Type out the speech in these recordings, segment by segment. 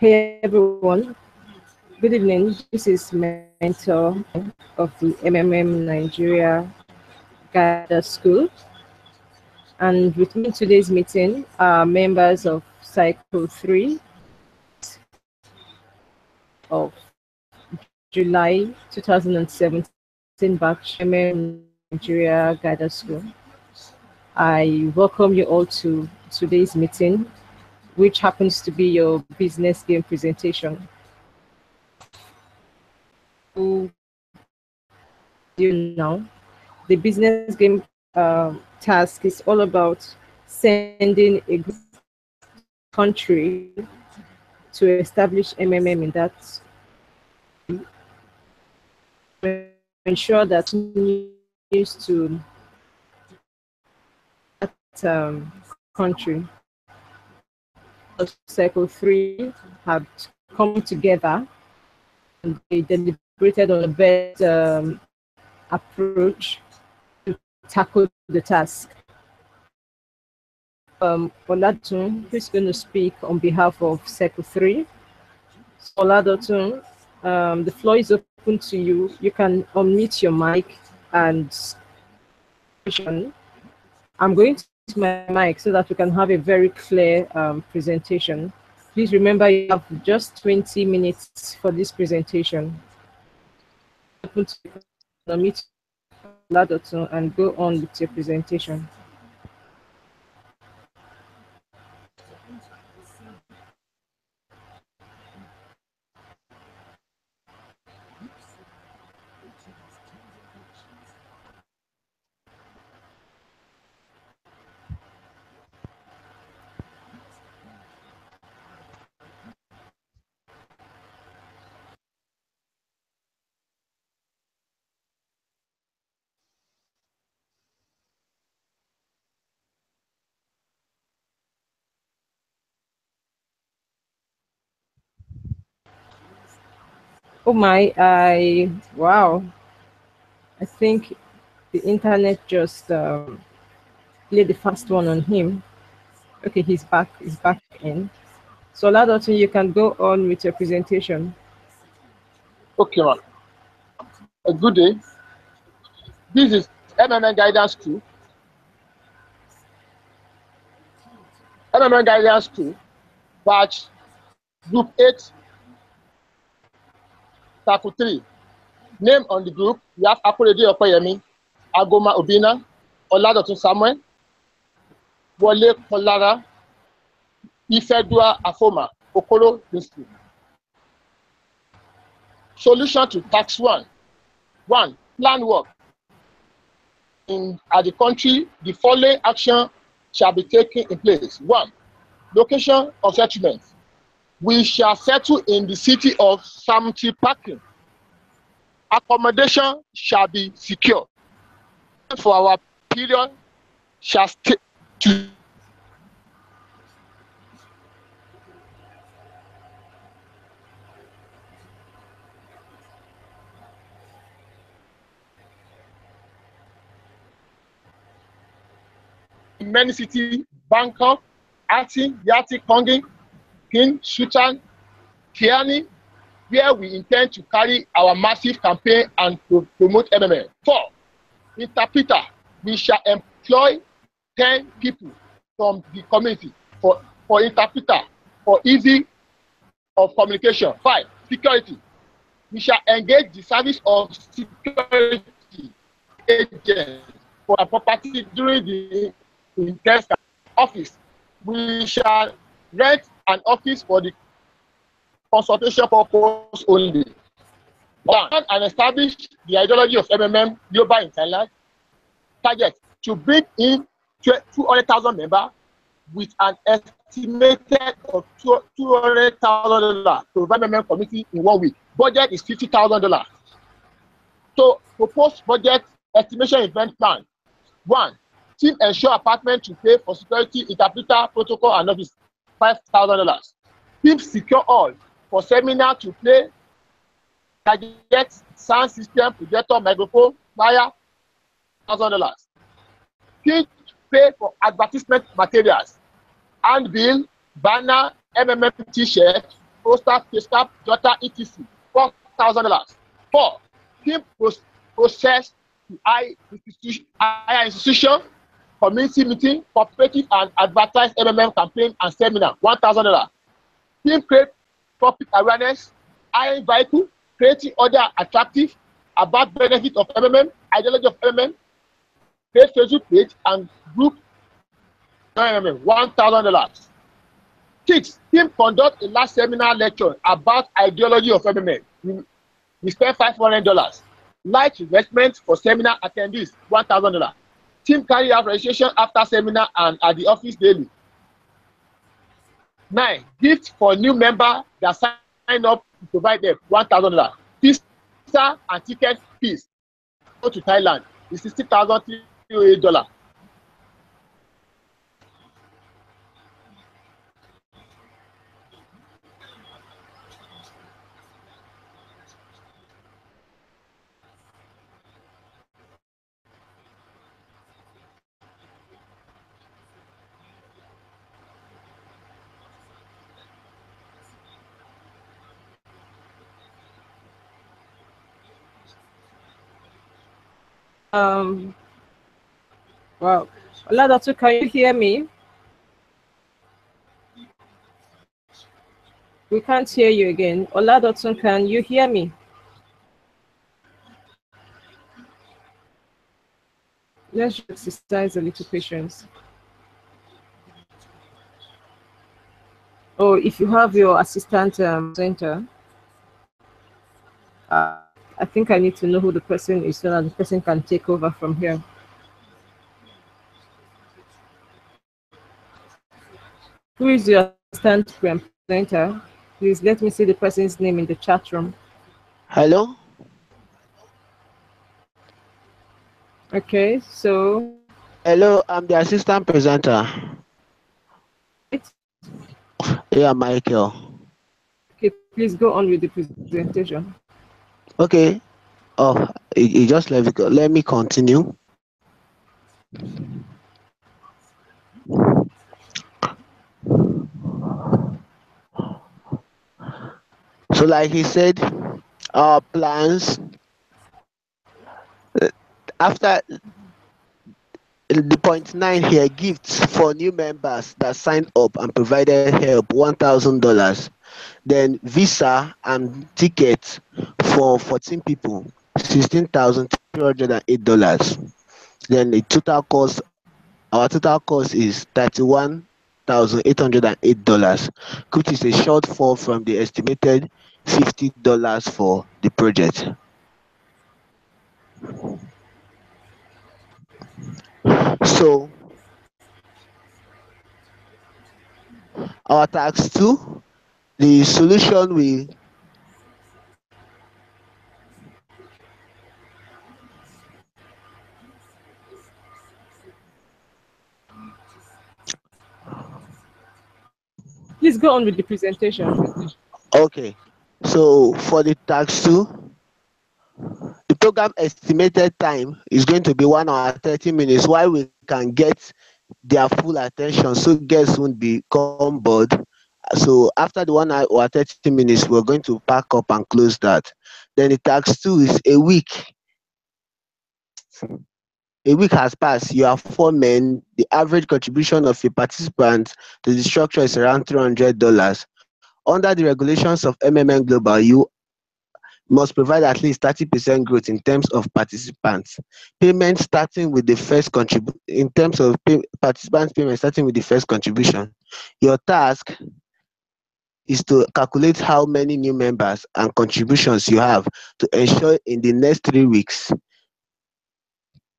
Hey everyone, good evening. This is Mentor of the MMM Nigeria Gather School. And with me in today's meeting are members of Cycle 3 of July 2017 batch MMM Nigeria Gather School. I welcome you all to today's meeting, which happens to be your business game presentation. Now, the business game task is all about sending a country to establish MMM in that, ensure that news to that country. Cycle 3 have come together and they deliberated on the best approach to tackle the task. Oladotun, who's going to speak on behalf of Cycle 3. Oladotun, the floor is open to you. You can unmute your mic and I'm going to use my mic so that we can have a very clear presentation. Please remember you have just 20 minutes for this presentation. Unmute Oladotun and go on with your presentation. Oh my, wow. I think the internet just played the fast one on him. Okay, he's back in. So Oladotun, you can go on with your presentation. Okay, ma'am. A good day. This is MMM Guidance 2. MMM Guidance 2, batch Group 8, Cycle 3. Name on the group, we have Akorede Okoyemi, Agoma Obina, Oladotun Samuel, Wole Kolara, Ifedua Afoma, Okoro District. Solution to task 1. 1. Plan work. At the country, the following action shall be taken in place. 1. Location of settlement. We shall settle in the city of Samti Parking. Accommodation shall be secure. For our period shall stay to many cities: Bangkok, Ati, Yati, Kongi, Kin, Sutan, Kiani, where we intend to carry our massive campaign and to promote MMM. 4. Interpreter. We shall employ 10 people from the community for interpreter for easy of communication. 5. Security. We shall engage the service of security agents for our property during the intense office. We shall rent an office for the consultation purpose only. 1. And establish the ideology of MMM global in Thailand. Target to bring in 200,000 members with an estimated of $200,000 to the MMM committee in 1 week. Budget is $50,000. So proposed budget estimation event plan. 1. Team ensure apartment to pay for security, interpreter, protocol, and office, $5,000. Team secure all for seminar to play, target, sound system, projector, microphone, flyer, $1,000. Team pay for advertisement materials, handbill, banner, MMM t-shirt, poster, face cap, jotter, etc. $4,000. 4. Team process to higher institution, community meeting, cooperative and advertise MMM campaign and seminar, $1,000. Team create topic awareness, hiring vehicle, creating other attractive about benefit of MMM, ideology of MMM, create Facebook page and group MMM, $1,000. 6. Team conduct a last seminar lecture about ideology of MMM. We spend $500. Light investment for seminar attendees, $1,000. Team carry out registration after seminar and at the office daily. 9. Gift for new member that sign up to provide them, $1,000. Visa and ticket fees go to Thailand is $60,308. Um, wow. Oladatu, can you hear me? We can't hear you again. Oladatu, can you hear me? Let's just exercise a little patience. Oh, if you have your assistant center, I think I need to know who the person is so that the person can take over from here. Who is your assistant presenter? Please let me see the person's name in the chat room. Hello? Okay, so. Hello, I'm the assistant presenter. Yeah, Michael. Okay, please go on with the presentation. Okay. Oh, you just let it go. Let me continue. So like he said, our plans after the point 9 here, gifts for new members that signed up and provided help, $1,000. Then visa and tickets for 14 people, $16,308. Then the total cost, our total cost is $31,808, which is a shortfall from the estimated $50 for the project. So our task 2, the solution we Please go on with the presentation. okay. So for the task 2, the program estimated time is going to be 1 hour 30 minutes, while we can get their full attention so guests won't become bored. So after the 1 hour 30 minutes, we're going to pack up and close that. Then the task 2 is a week. A week has passed. You have 4 men. The average contribution of a participant to the structure is around $300. Under the regulations of MMM Global, you must provide at least 30% growth in terms of participants. Payment starting with the first in terms of participants payment starting with the first contribution. Your task is to calculate how many new members and contributions you have to ensure in the next 3 weeks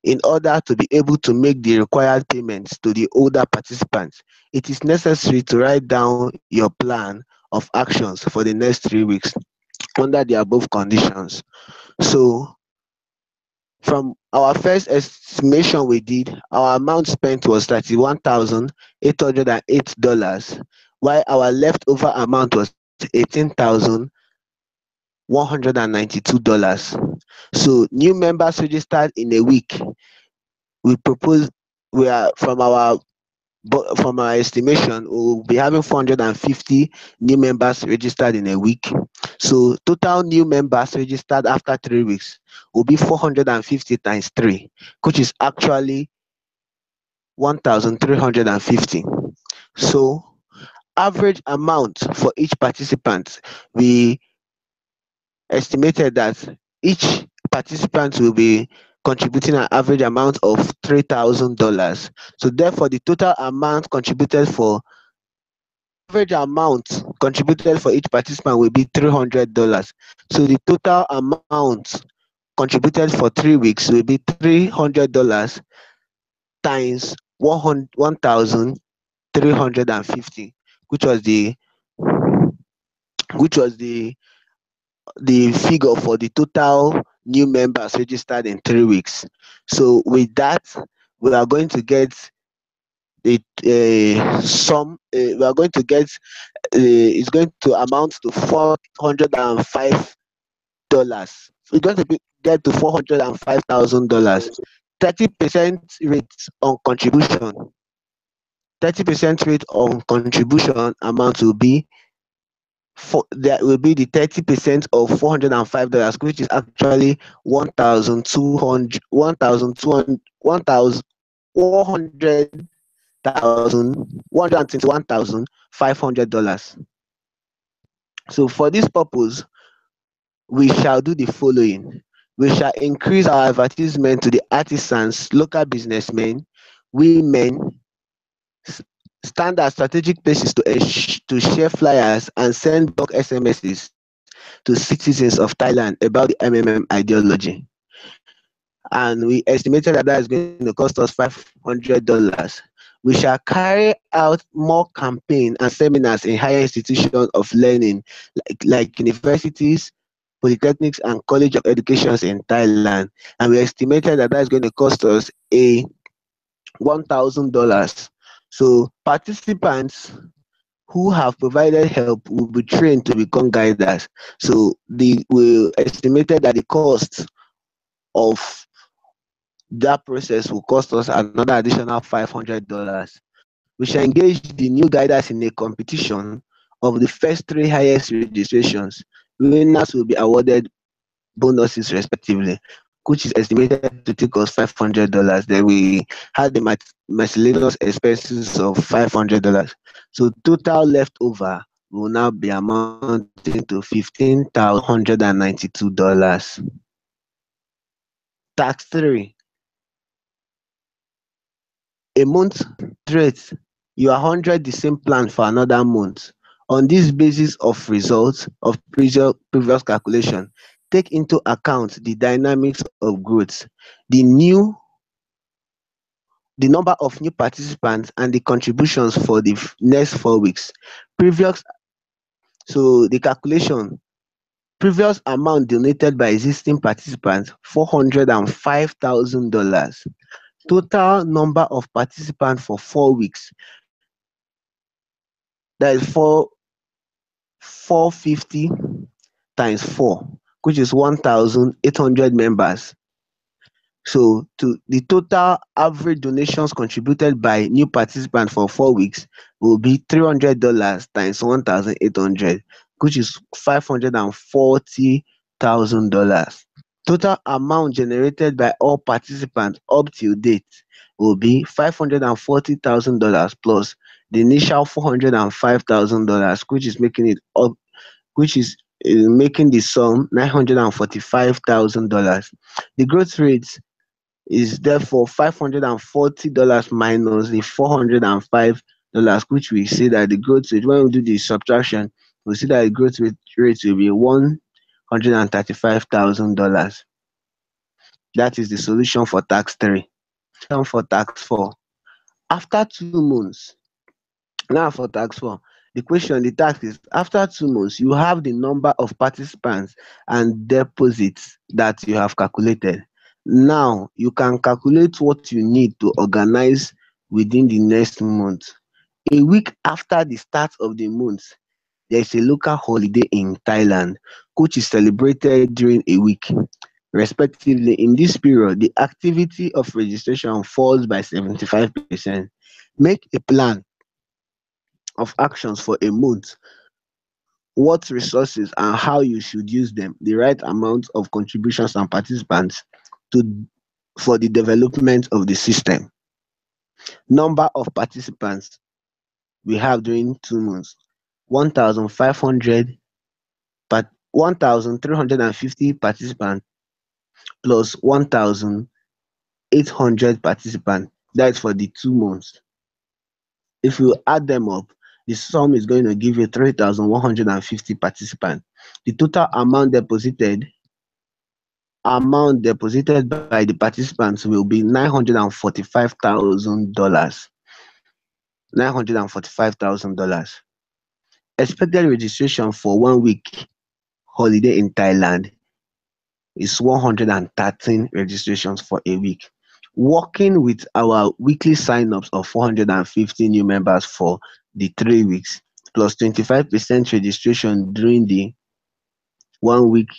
in order to be able to make the required payments to the older participants. It is necessary to write down your plan of actions for the next 3 weeks under the above conditions. So from our first estimation we did, our amount spent was $31,808, while our leftover amount was $18,192. So new members registered in a week. We are from our but from our estimation, we'll be having 450 new members registered in a week. So total new members registered after 3 weeks will be 450 times 3, which is actually 1,350. So average amount for each participant, we estimated that each participant will be contributing an average amount of $3,000. So therefore, the total amount contributed for average amount contributed for each participant will be $300. So the total amount contributed for 3 weeks will be $300 times 1,350, which was the figure for the total new members registered in 3 weeks. So with that, we are going to get sum. We are going to get it's going to amount to $405. We're going to get to $405,000. 30% rate on contribution. 30% rate on contribution amount will be that will be the 30% of $405, which is actually 1,200, 1,200, 1,121,500. So for this purpose, we shall do the following. We shall increase our advertisement to the artisans, local businessmen, women, stand at strategic places to share flyers and send bulk SMSs to citizens of Thailand about the MMM ideology. And we estimated that that is going to cost us $500. We shall carry out more campaigns and seminars in higher institutions of learning, like universities, polytechnics, and college of educations in Thailand. And we estimated that that is going to cost us $1,000. So participants who have provided help will be trained to become guiders. So we estimated that the cost of that process will cost us another additional $500. We shall engage the new guiders in a competition of the first 3 highest registrations. Winners will be awarded bonuses respectively, which is estimated to take us $500. Then we had the miscellaneous expenses of $500. So total leftover will now be amounting to $15,192. Tax 3. A month rate, you are 100 the same plan for another month. On this basis of results of previous calculation, take into account the dynamics of growth, the number of new participants, and the contributions for the next 4 weeks. So the calculation, previous amount donated by existing participants, $405,000. Total number of participants for 4 weeks, that is 450 times 4, which is 1,800 members. So to the total average donations contributed by new participants for 4 weeks will be $300 times 1,800, which is $540,000. Total amount generated by all participants up till date will be $540,000 plus the initial $405,000, which is making it up, which is making the sum $945,000. The growth rate is therefore $540 minus the $405, which we see that the growth rate, when we do the subtraction, we see that the growth rate will be $135,000. That is the solution for tax 3. For tax 4, after 2 months. Now for tax 4, the tax is after 2 months, you have the number of participants and deposits that you have calculated. Now you can calculate what you need to organize within the next month. A week after the start of the month, there is a local holiday in Thailand, which is celebrated during a week. Respectively, in this period, the activity of registration falls by 75%. Make a plan of actions for a month, what resources and how you should use them, the right amount of contributions and participants to for the development of the system. Number of participants we have during 2 months: 1,500, 1,350 participants plus 1,800 participants. That's for the 2 months. If you add them up, the sum is going to give you 3,150 participants. The total amount deposited by the participants will be $945,000. $945,000. Expected registration for 1 week holiday in Thailand is 113 registrations for a week. Working with our weekly sign-ups of 450 new members for the 3 weeks, plus 25% registration during the 1 week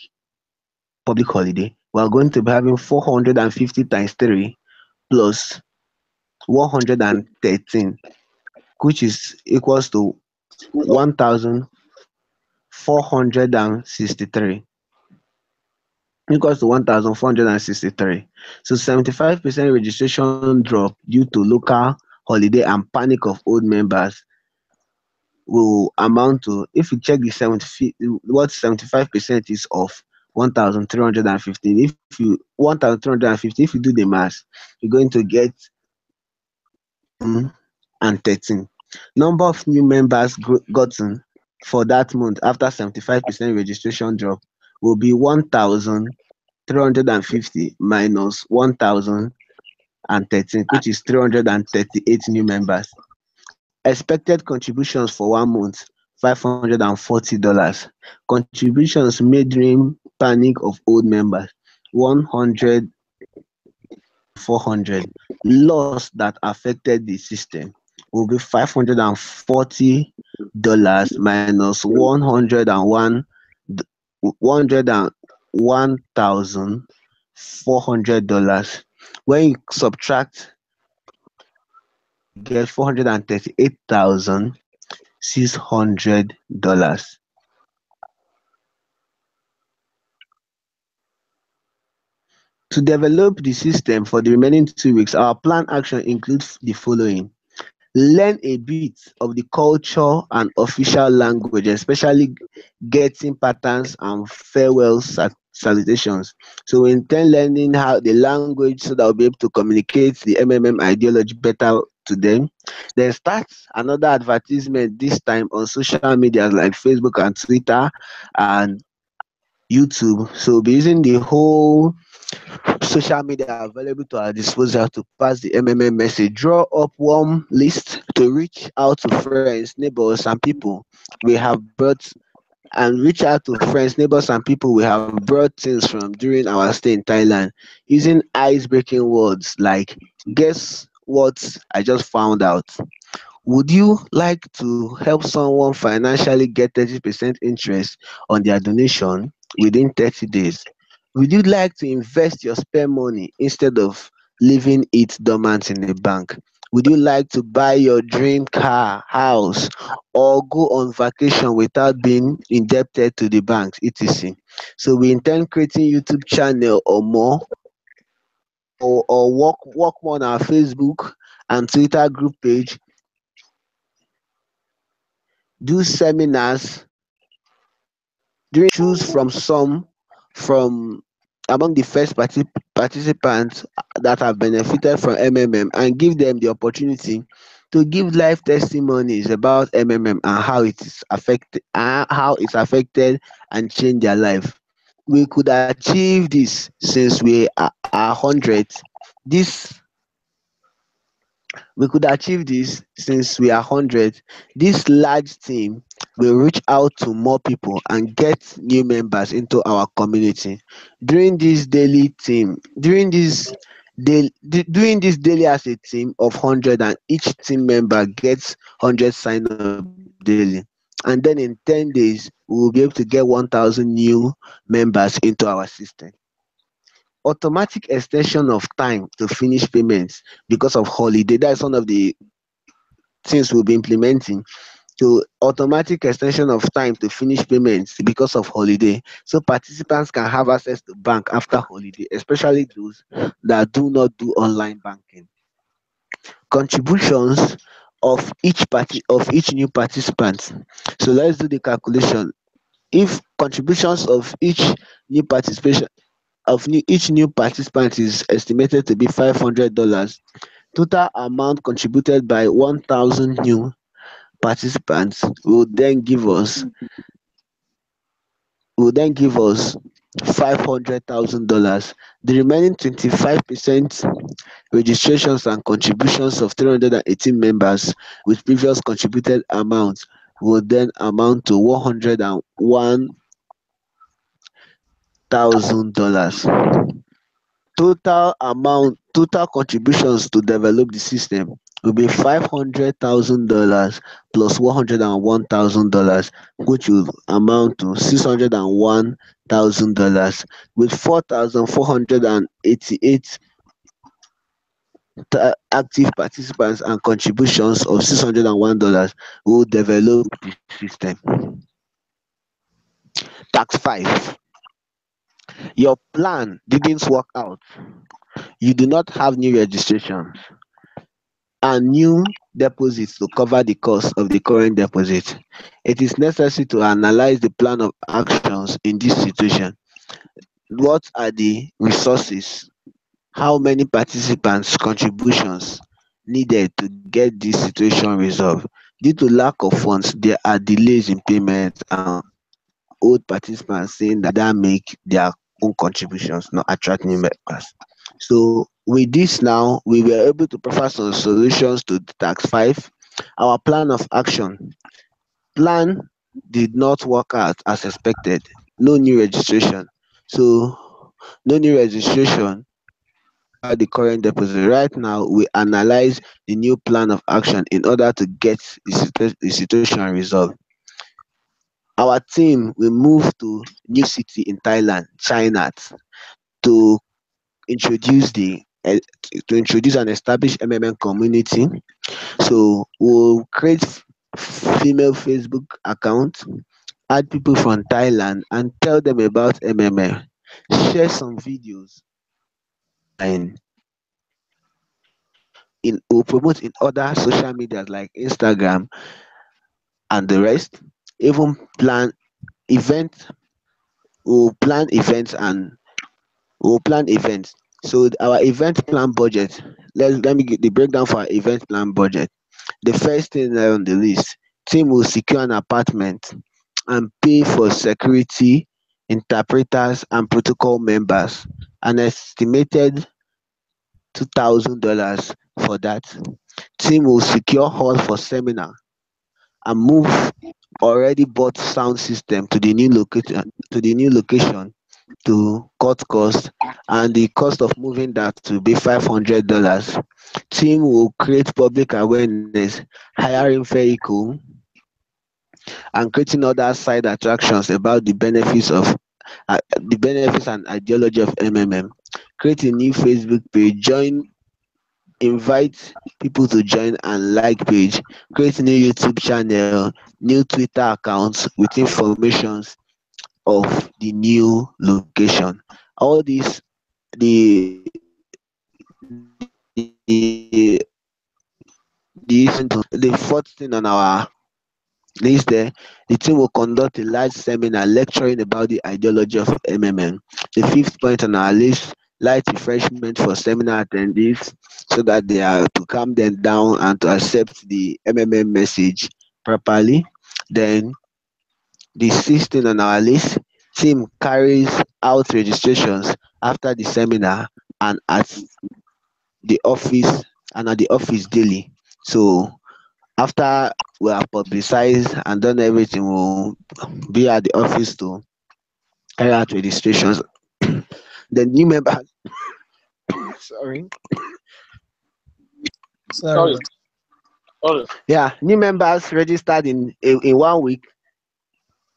public holiday, we are going to be having 450 times 3 plus 113, which is equals to 1,463. Equals to 1,463. So 75% registration drop due to local holiday and panic of old members will amount to, if you check the 70, what 75% is of 1,315. If you 1,350, if you do the math, you're going to get and 13. Number of new members gotten for that month after 75% registration drop will be 1,350 minus 1,013, which is 338 new members. Expected contributions for 1 month, $540. Contributions made during panic of old members, 100, 400. Loss that affected the system will be $540 minus 101,400. When you subtract, you get $438,600. To develop the system for the remaining 2 weeks, our plan action includes the following: learn a bit of the culture and official language, especially getting patterns and farewell salutations. So we intend learning how the language so that we'll be able to communicate the MMM ideology better to them. Then start another advertisement, this time on social media like Facebook and Twitter and YouTube. So we'll be using the whole social media available to our disposal to pass the MMM message. Draw up one list to reach out to friends, neighbors, and people we have brought and reach out to friends, neighbors, and people we have brought things from during our stay in Thailand, using ice-breaking words like "Guess what I just found out." Would you like to help someone financially get 30% interest on their donation within 30 days? Would you like to invest your spare money instead of leaving it dormant in the bank? Would you like to buy your dream car, house, or go on vacation without being indebted to the banks, etc.? So we intend creating YouTube channel or more, or work more on our Facebook and Twitter group page, do seminars, choose from among the first participants that have benefited from MMM and give them the opportunity to give life testimonies about MMM and how it's affected and changed their life. We could achieve this since we are hundreds. This We could achieve this since we are hundreds. This large team will reach out to more people and get new members into our community. During this daily team, doing this daily as a team of 100, and each team member gets 100 sign up daily. And then in 10 days, we will be able to get 1,000 new members into our system. Automatic extension of time to finish payments because of holiday. That's one of the things we'll be implementing to automatic extension of time to finish payments because of holiday, so participants can have access to bank after holiday, especially those that do not do online banking. Contributions of each new participant. So let's do the calculation. If contributions of new participation each new participant is estimated to be $500, total amount contributed by 1,000 new participants will then give us $500,000. The remaining 25% registrations and contributions of 318 members with previous contributed amounts will then amount to $101,000. Total contributions to develop the system will be $500,000 plus $101,000, which will amount to $601,000, with 4,488 active participants and contributions of $601 will develop the system. Tax 5. Your plan didn't work out. You do not have new registrations and new deposits to cover the cost of the current deposit. It is necessary to analyze the plan of actions in this situation. What are the resources? How many participants' contributions needed to get this situation resolved? Due to lack of funds, there are delays in payment and old participants saying that make their own contributions, not attract new members. So with this now, we were able to provide some solutions to the tax 5. Our plan of action. Plan did not work out as expected. No new registration. So no new registration cover the current deposit. Right now, we analyze the new plan of action in order to get the situation resolved. Our team will move to new city in Thailand, China, to introduce the to introduce and establish MMM community. So we'll create female Facebook account, add people from Thailand, and tell them about MMM. Share some videos and we'll promote in other social medias like Instagram and the rest. Even plan events. We'll plan events and we'll plan events. So our event plan budget. Let me get the breakdown for our event plan budget. The first thing there on the list, team will secure an apartment and pay for security, interpreters, and protocol members. An estimated $2,000 for that. Team will secure hall for seminar and move already bought sound system to the new location to cut cost, and the cost of moving that to be $500. Team will create public awareness, hiring vehicle, and creating other side attractions about the benefits and ideology of MMM. Create a new Facebook page, invite people to join and like page, create a new YouTube channel, new Twitter accounts with informations of the new location. All these, the the fourth thing on our list there, the team will conduct a large seminar lecturing about the ideology of MMM. The fifth point on our list, light refreshment for seminar attendees so that they are to calm them down and to accept the MMM message properly. Then the sixth thing on our list, team carries out registrations after the seminar and the office at the office daily. So after we have publicized and done everything, we'll be at the office to carry out registrations. The new members, sorry, Sorry. Sorry. yeah, new members registered in 1 week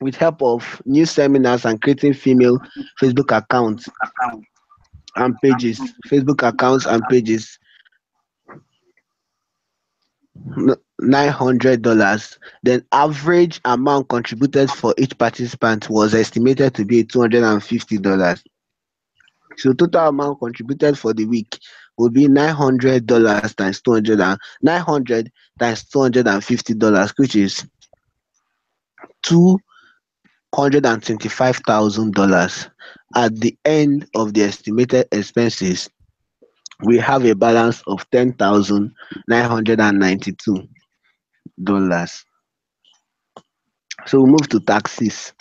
with help of new seminars and creating female Facebook accounts and pages. Facebook accounts and pages. $900. Then average amount contributed for each participant was estimated to be $250. So total amount contributed for the week will be $900 times 900 times $250, which is $225,000. At the end of the estimated expenses, we have a balance of $10,992. So we move to taxes.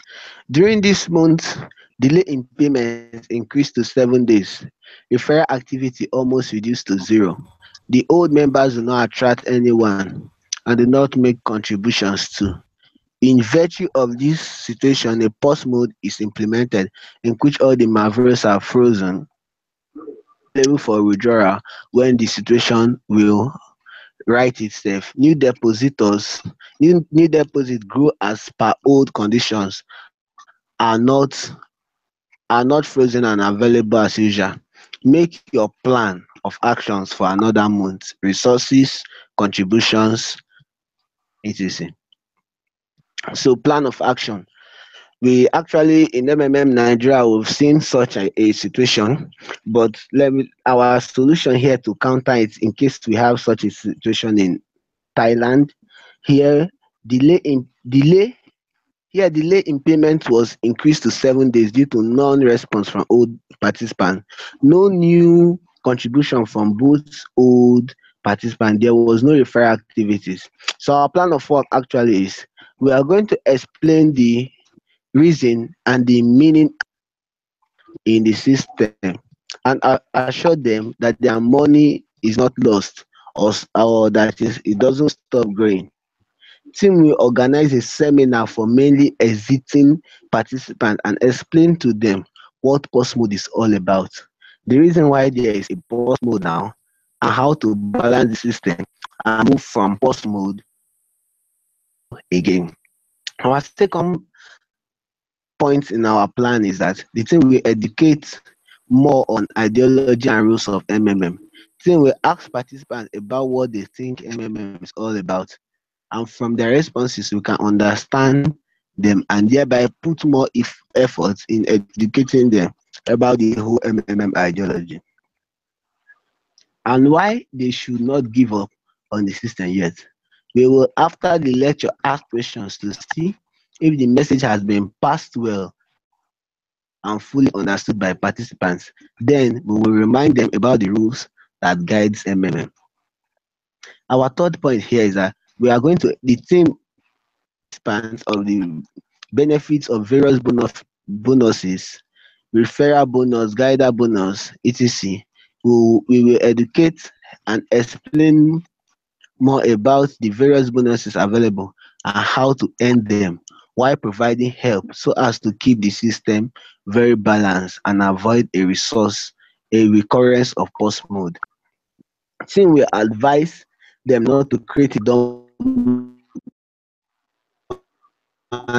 During this month, delay in payments increased to 7 days. Referral activity almost reduced to zero. The old members do not attract anyone and do not make contributions to. In virtue of this situation, a pause mode is implemented in which all the Marvels are frozen, available for withdrawal when the situation will right itself. New deposits grow as per old conditions are not frozen and available as usual. Make your plan of actions for another month, resources, contributions, etc. So plan of action. We actually in MMM Nigeria we've seen such a situation, but our solution here to counter it in case we have such a situation in Thailand. Here delay in delay delay in payment was increased to 7 days due to non-response from old participants. No new contribution from both old participants. There was no referral activities. So our plan of work actually is we are going to explain the reason and the meaning in the system and assure them that their money is not lost or that it doesn't stop growing. Team will organize a seminar for mainly exiting participants and explain to them what pause mode is all about, the reason why there is a pause mode now, and how to balance the system and move from pause mode again. Our second point in our plan is that the team will educate more on ideology and rules of MMM. The team will ask participants about what they think MMM is all about, and from their responses we can understand them and thereby put more effort in educating them about the whole MMM ideology and why they should not give up on the system yet. We will after the lecture ask questions to see if the message has been passed well and fully understood by participants. Then we will remind them about the rules that guides MMM. Our third point here is that we are going to the team expands of the benefits of various bonuses, referral bonus, guider bonus, etc. We will educate and explain more about the various bonuses available and how to earn them while providing help so as to keep the system very balanced and avoid a recurrence of pause mode. Team will advise them not to create a dormant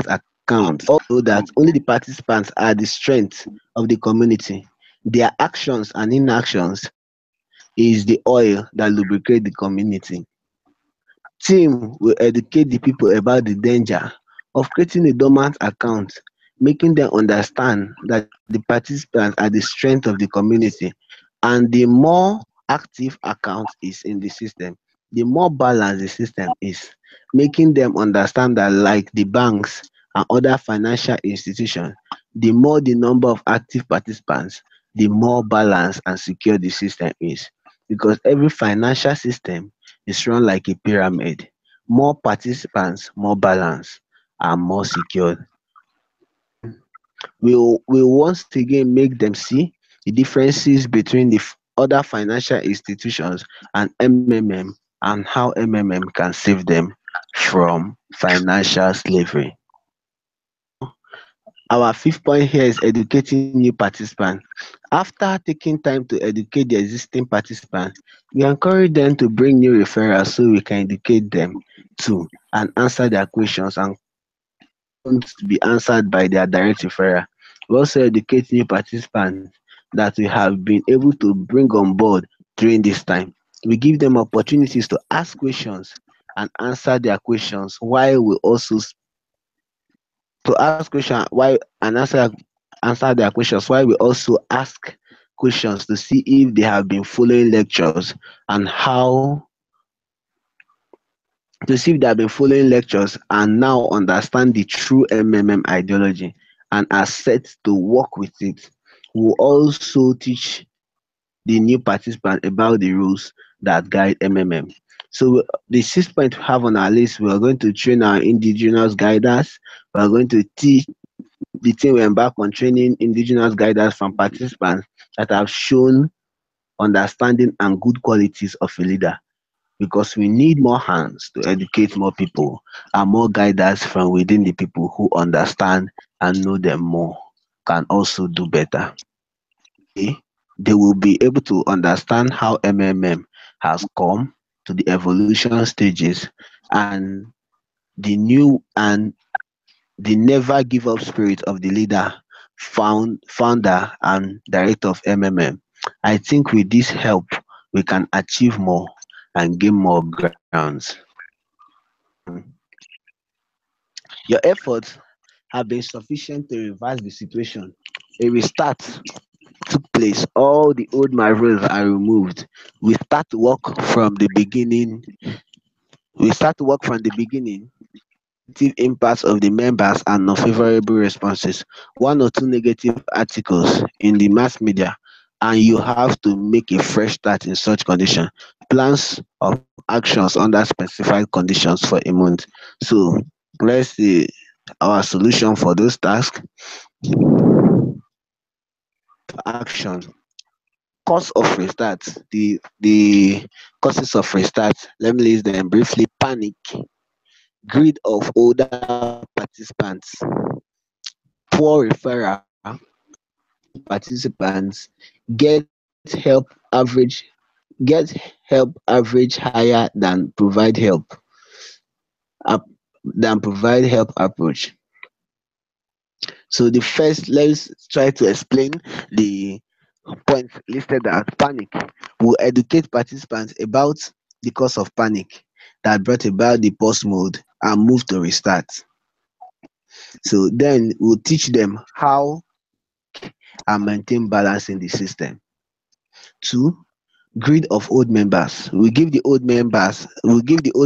account, also that only the participants are the strength of the community. Their actions and inactions is the oil that lubricate the community. Team will educate the people about the danger of creating a dormant account, making them understand that the participants are the strength of the community, and the more active account is in the system, the more balanced the system is, making them understand that like the banks and other financial institutions, the more the number of active participants, the more balanced and secure the system is. Because every financial system is run like a pyramid. More participants, more balance, and more secure. We'll once again make them see the differences between the other financial institutions and MMM and how MMM can save them from financial slavery. Our fifth point here is educating new participants. After taking time to educate the existing participants, we encourage them to bring new referrals so we can educate them too and answer their questions and to be answered by their direct referral. We also educate new participants that we have been able to bring on board during this time. We give them opportunities to ask questions and answer their questions, while we also to ask question why and answer their questions, while we also ask questions to see if they have been following lectures and how to see if they have been following lectures and now understand the true MMM ideology and are set to work with it. We'll also teach the new participant about the rules that guide MMM. So the 6 point we have on our list, we are going to train our indigenous guiders. We are going to teach the team we embark on training indigenous guiders from participants that have shown understanding and good qualities of a leader, because we need more hands to educate more people and more guiders from within the people who understand and know them more can also do better. Okay? They will be able to understand how MMM has come to the evolution stages and the new and the never give up spirit of the leader, founder and director of MMM. I think with this help, we can achieve more and gain more grounds. Your efforts have been sufficient to reverse the situation. A restart took place. All the old marvels are removed. We start to work from the beginning. We start to work from the beginning. Negative impacts of the members and unfavorable responses. One or two negative articles in the mass media, and you have to make a fresh start in such condition. Plans of actions under specified conditions for a month. So let's see our solution for those tasks. Action. Cause of restart. The causes of restart. Let me list them briefly. Panic, greed of older participants, poor referral, participants, get help average higher than provide help approach. So the first, let's try to explain the points listed as panic. We'll educate participants about the cause of panic that brought about the pause mode and move to restart. So then we'll teach them how and maintain balance in the system. Two, greed of old members. We give the old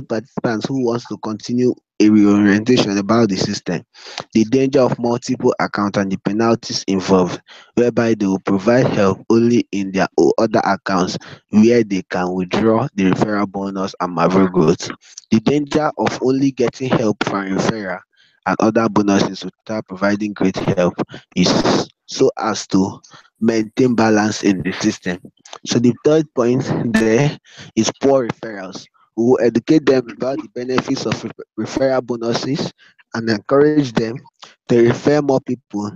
participants who wants to continue a reorientation about the system, the danger of multiple accounts and the penalties involved, whereby they will provide help only in their other accounts where they can withdraw the referral bonus and marvel growth. The danger of only getting help from referral and other bonuses without providing great help is so as to maintain balance in the system. So the third point there is poor referrals. We will educate them about the benefits of referral bonuses and encourage them to refer more people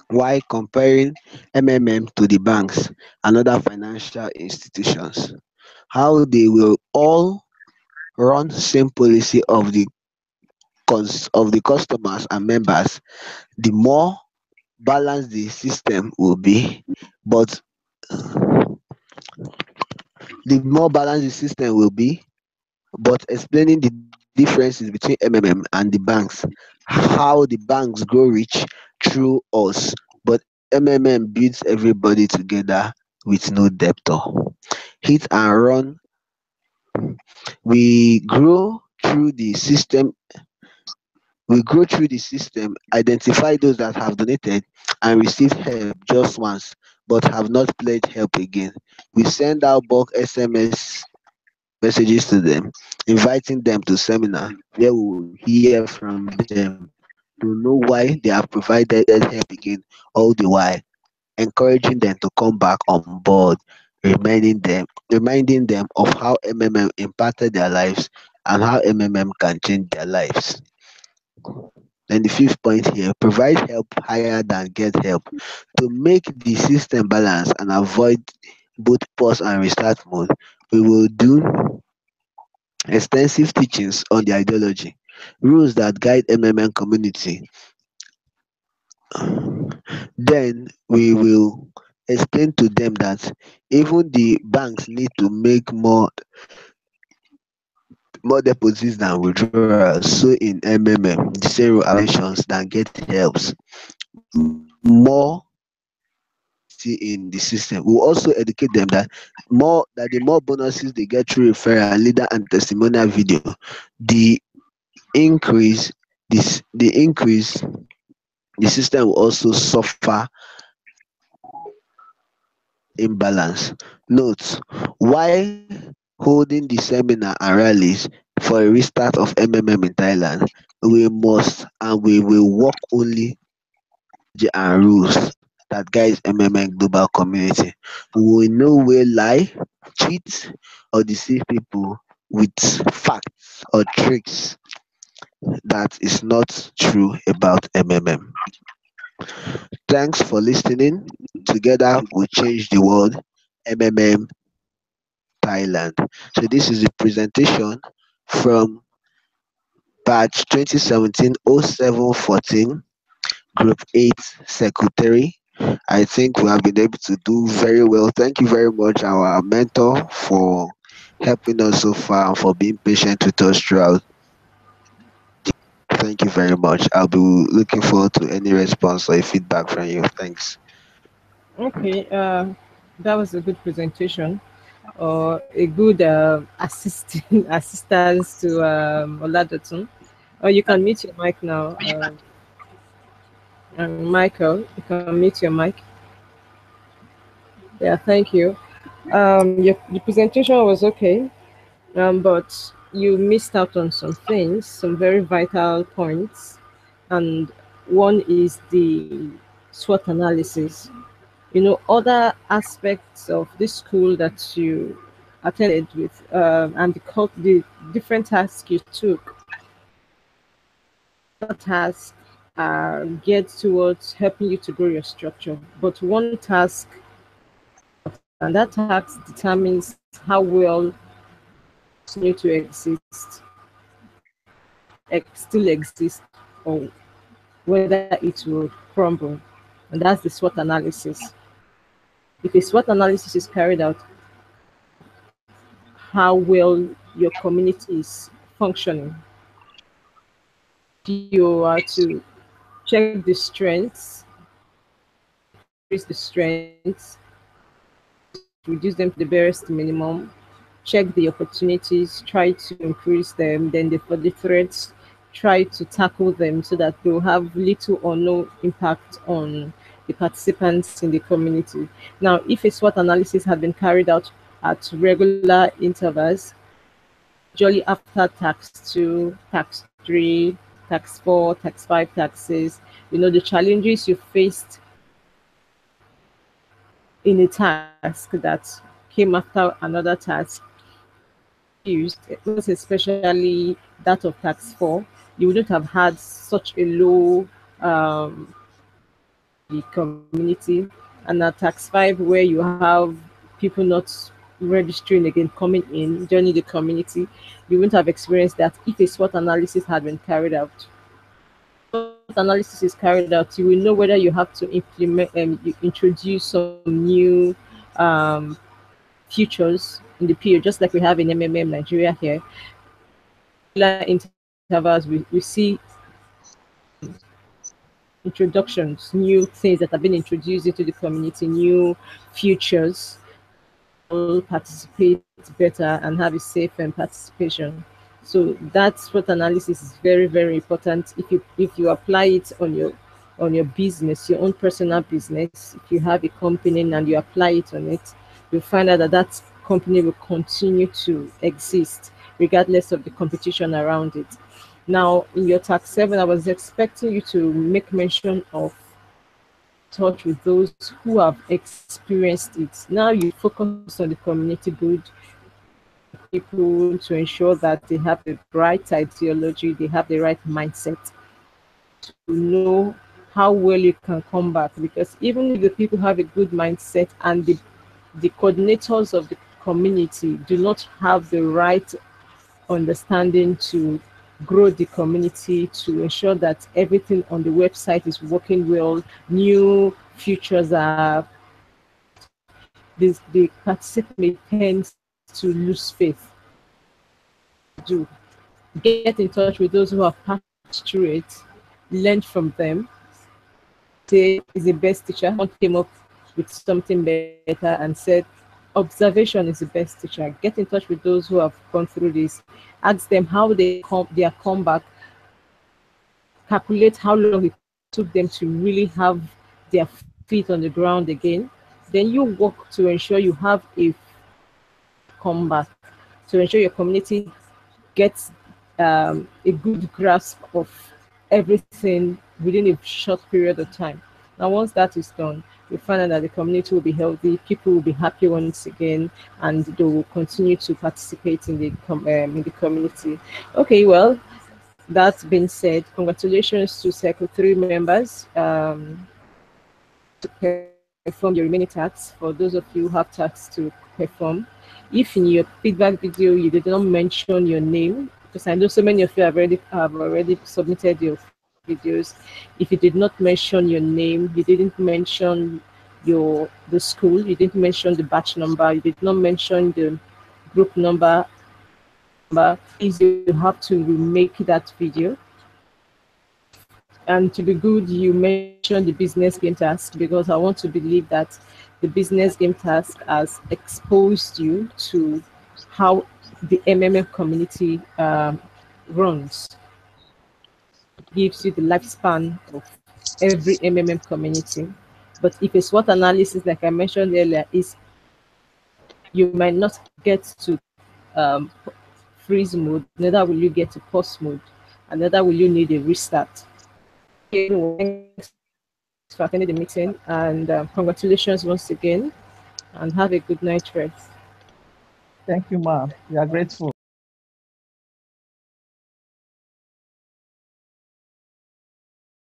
while comparing MMM to the banks and other financial institutions. How they will all run same policy of the customers and members, the more balanced the system will be, but the more balanced the system will be, but explaining the differences between MMM and the banks, how the banks grow rich through us, but MMM builds everybody together with no debtor. Hit and run. We grow through the system. We grow through the system, identify those that have donated and received help just once, but have not pledged help again. We send out bulk SMS messages to them, inviting them to seminar where we will hear from them to know why they have provided help again all the while, encouraging them to come back on board, reminding them of how MMM impacted their lives and how MMM can change their lives. Then the fifth point here, provide help higher than get help. To make the system balance and avoid both pause and restart mode, we will do extensive teachings on the ideology, rules that guide MMN community. Then we will explain to them that even the banks need to make more more deposits than withdrawals. So in MMM, the zero mentions than get helps. More see in the system. We'll also educate them that the more bonuses they get through referral, leader, and testimonial video, the increase the increase the system will also suffer imbalance. Note: while holding the seminar and rallies for a restart of MMM in Thailand, we will work only and rules that guides MMM global community. We will no way lie, cheat, or deceive people with facts or tricks that is not true about MMM. Thanks for listening. Together we change the world. MMM Thailand. So this is a presentation from batch 2017-07-14, group 8 secretary. I think we have been able to do very well. Thank you very much, our mentor, for helping us so far and for being patient with us throughout. Thank you very much. I'll be looking forward to any response or feedback from you. Thanks. Okay, that was a good presentation, or a good assistance to Oladotun. Oh, you can mute your mic now, Michael. You can mute your mic. Yeah, thank you. Your presentation was okay, but you missed out on some things, some very vital points, and one is the SWOT analysis. Other aspects of this school that you attended with, and the different tasks you took, other tasks geared towards helping you to grow your structure. But one task, and that task determines how well it's going to exist, still exist, or whether it will crumble. And that's the SWOT analysis. If a SWOT analysis is carried out, how well your community is functioning. You are to check the strengths, increase the strengths, reduce them to the barest minimum, check the opportunities, try to increase them, then for the threats, try to tackle them so that they'll have little or no impact on the participants in the community. Now, if a SWOT analysis had been carried out at regular intervals, usually after tax 2, tax 3, tax 4, tax 5 taxes, the challenges you faced in a task that came after another task used, most especially that of tax 4, you wouldn't have had such a low community. And at tax 5, where you have people not registering again, coming in, joining the community, you wouldn't have experienced that if a SWOT analysis had been carried out. Analysis is carried out, you will know whether you have to implement and introduce some new features in the period, just like we have in MMM Nigeria here. Intervals, we see introductions, new things that have been introduced into the community, new features, participate better and have a safe participation. So that's what analysis is very, very important. If you apply it on your business, your own personal business, if you have a company and you apply it on it, you'll find out that that company will continue to exist regardless of the competition around it. Now, in your tax 7, I was expecting you to make mention of touch with those who have experienced it. Now you focus on the community good, people, to ensure that they have the right ideology, they have the right mindset to know how well you can come back. Because even if the people have a good mindset and the coordinators of the community do not have the right understanding to grow the community, to ensure that everything on the website is working well, new features are, the participant tends to lose faith. do. Get in touch with those who have passed through it, learn from them. Say is the best teacher. One came up with something better and said, observation is the best teacher. Get in touch with those who have gone through this. Ask them how their comeback. Calculate how long it took them to really have their feet on the ground again. Then you work to ensure you have a comeback, to ensure your community gets a good grasp of everything within a short period of time. Now, once that is done, we find out that the community will be healthy, people will be happy once again, and they will continue to participate in the community. Okay, well, that being said, congratulations to Circle 3 members to perform your remaining tasks. For those of you who have tasks to perform, if in your feedback video you did not mention your name, because I know so many of you have already submitted your videos. If you did not mention your name, you didn't mention the school, you didn't mention the batch number, you did not mention the group number, please you have to remake that video. And to be good, you mention the business game task, because I want to believe that the business game task has exposed you to how the MMM community runs. Gives you the lifespan of every MMM community. But if a SWOT analysis, like I mentioned earlier, is you might not get to freeze mode, neither will you get to pause mode, and neither will you need a restart. Thanks for attending the meeting, and congratulations once again, and have a good night rest. Thank you, ma'am. We are grateful.